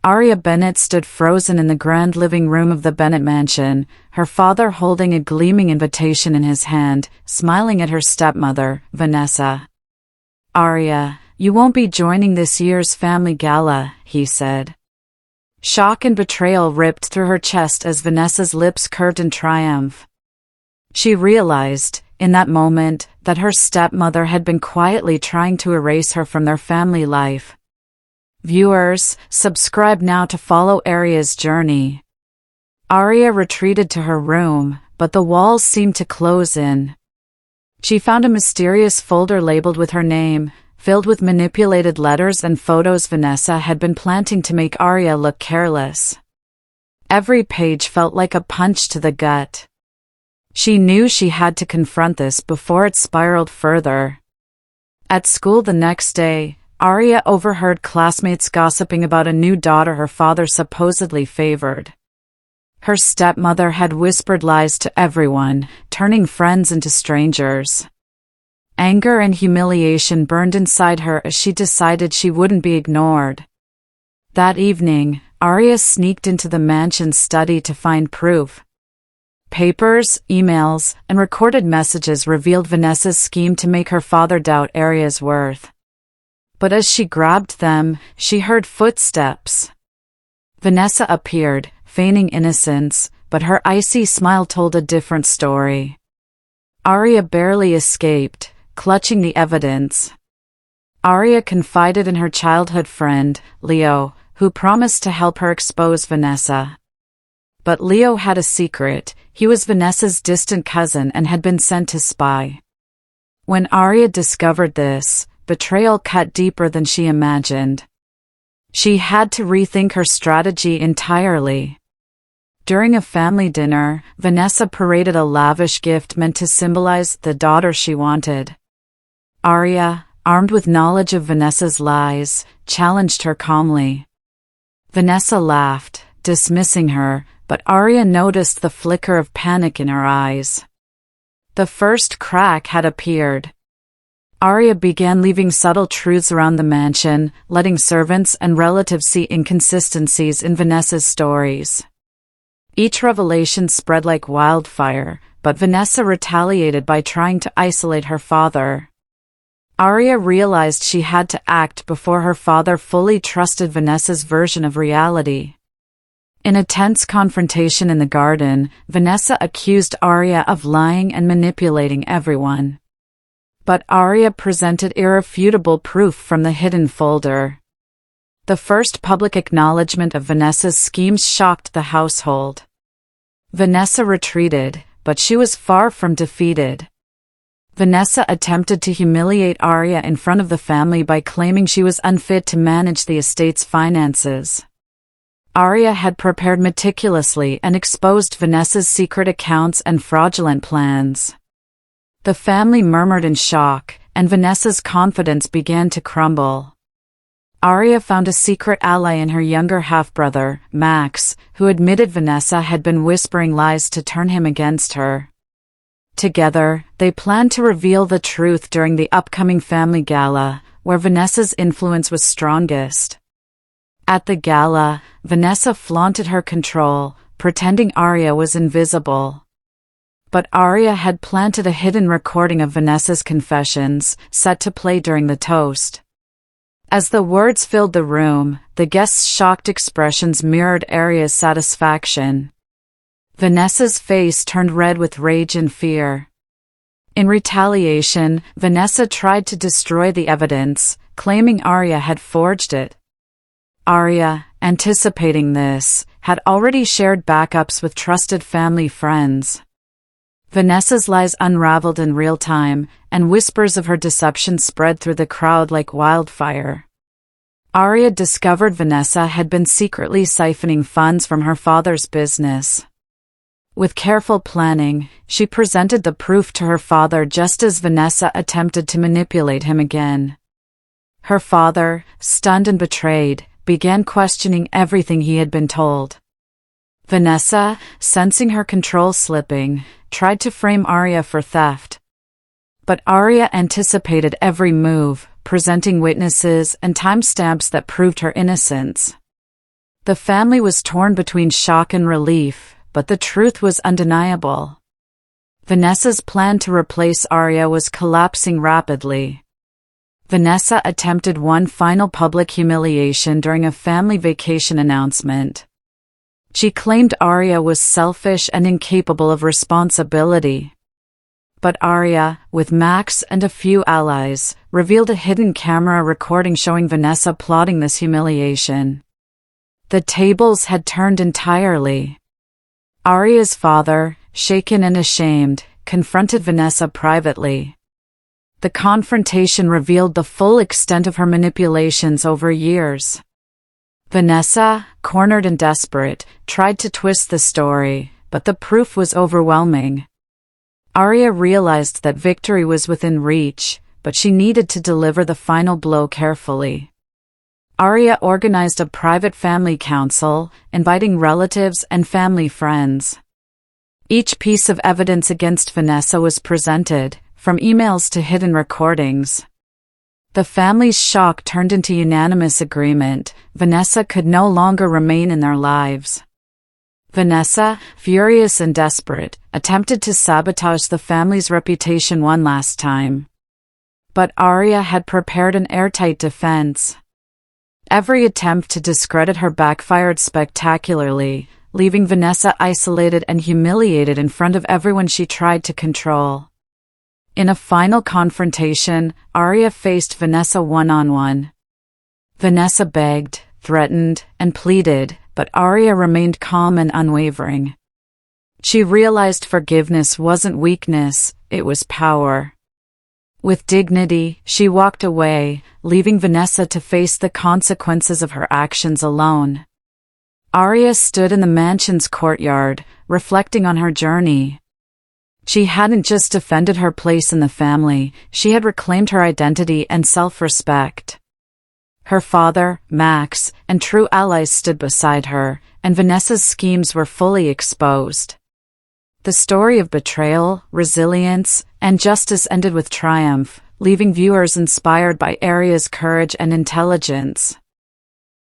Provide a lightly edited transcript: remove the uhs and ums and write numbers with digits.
Aria Bennett stood frozen in the grand living room of the Bennett mansion, her father holding a gleaming invitation in his hand, smiling at her stepmother, Vanessa. "Aria, you won't be joining this year's family gala," he said. Shock and betrayal ripped through her chest as Vanessa's lips curved in triumph. She realized, in that moment, that her stepmother had been quietly trying to erase her from their family life. Viewers, subscribe now to follow Aria's journey. Aria retreated to her room, but the walls seemed to close in. She found a mysterious folder labeled with her name, filled with manipulated letters and photos Vanessa had been planting to make Aria look careless. Every page felt like a punch to the gut. She knew she had to confront this before it spiraled further. At school the next day, Aria overheard classmates gossiping about a new daughter her father supposedly favored. Her stepmother had whispered lies to everyone, turning friends into strangers. Anger and humiliation burned inside her as she decided she wouldn't be ignored. That evening, Aria sneaked into the mansion's study to find proof. Papers, emails, and recorded messages revealed Vanessa's scheme to make her father doubt Aria's worth. But as she grabbed them, she heard footsteps. Vanessa appeared, feigning innocence, but her icy smile told a different story. Aria barely escaped, clutching the evidence. Aria confided in her childhood friend, Leo, who promised to help her expose Vanessa. But Leo had a secret. He was Vanessa's distant cousin and had been sent to spy. When Aria discovered this, betrayal cut deeper than she imagined. She had to rethink her strategy entirely. During a family dinner, Vanessa paraded a lavish gift meant to symbolize the daughter she wanted. Aria, armed with knowledge of Vanessa's lies, challenged her calmly. Vanessa laughed, dismissing her, but Aria noticed the flicker of panic in her eyes. The first crack had appeared. Aria began leaving subtle truths around the mansion, letting servants and relatives see inconsistencies in Vanessa's stories. Each revelation spread like wildfire, but Vanessa retaliated by trying to isolate her father. Aria realized she had to act before her father fully trusted Vanessa's version of reality. In a tense confrontation in the garden, Vanessa accused Aria of lying and manipulating everyone. But Aria presented irrefutable proof from the hidden folder. The first public acknowledgement of Vanessa's schemes shocked the household. Vanessa retreated, but she was far from defeated. Vanessa attempted to humiliate Aria in front of the family by claiming she was unfit to manage the estate's finances. Aria had prepared meticulously and exposed Vanessa's secret accounts and fraudulent plans. The family murmured in shock, and Vanessa's confidence began to crumble. Aria found a secret ally in her younger half-brother, Max, who admitted Vanessa had been whispering lies to turn him against her. Together, they planned to reveal the truth during the upcoming family gala, where Vanessa's influence was strongest. At the gala, Vanessa flaunted her control, pretending Aria was invisible. But Aria had planted a hidden recording of Vanessa's confessions, set to play during the toast. As the words filled the room, the guests' shocked expressions mirrored Aria's satisfaction. Vanessa's face turned red with rage and fear. In retaliation, Vanessa tried to destroy the evidence, claiming Aria had forged it. Aria, anticipating this, had already shared backups with trusted family friends. Vanessa's lies unraveled in real time, and whispers of her deception spread through the crowd like wildfire. Aria discovered Vanessa had been secretly siphoning funds from her father's business. With careful planning, she presented the proof to her father just as Vanessa attempted to manipulate him again. Her father, stunned and betrayed, began questioning everything he had been told. Vanessa, sensing her control slipping, tried to frame Aria for theft. But Aria anticipated every move, presenting witnesses and timestamps that proved her innocence. The family was torn between shock and relief, but the truth was undeniable. Vanessa's plan to replace Arya was collapsing rapidly. Vanessa attempted one final public humiliation during a family vacation announcement. She claimed Arya was selfish and incapable of responsibility. But Arya, with Max and a few allies, revealed a hidden camera recording showing Vanessa plotting this humiliation. The tables had turned entirely. Arya's father, shaken and ashamed, confronted Vanessa privately. The confrontation revealed the full extent of her manipulations over years. Vanessa, cornered and desperate, tried to twist the story, but the proof was overwhelming. Arya realized that victory was within reach, but she needed to deliver the final blow carefully. Arya organized a private family council, inviting relatives and family friends. Each piece of evidence against Vanessa was presented, from emails to hidden recordings. The family's shock turned into unanimous agreement. Vanessa could no longer remain in their lives. Vanessa, furious and desperate, attempted to sabotage the family's reputation one last time. But Arya had prepared an airtight defense. Every attempt to discredit her backfired spectacularly, leaving Vanessa isolated and humiliated in front of everyone she tried to control. In a final confrontation, Arya faced Vanessa one-on-one. Vanessa begged, threatened, and pleaded, but Arya remained calm and unwavering. She realized forgiveness wasn't weakness, it was power. With dignity, she walked away, leaving Vanessa to face the consequences of her actions alone. Arya stood in the mansion's courtyard, reflecting on her journey. She hadn't just defended her place in the family, she had reclaimed her identity and self-respect. Her father, Max, and true allies stood beside her, and Vanessa's schemes were fully exposed. The story of betrayal, resilience, and justice ended with triumph, leaving viewers inspired by Arya's courage and intelligence.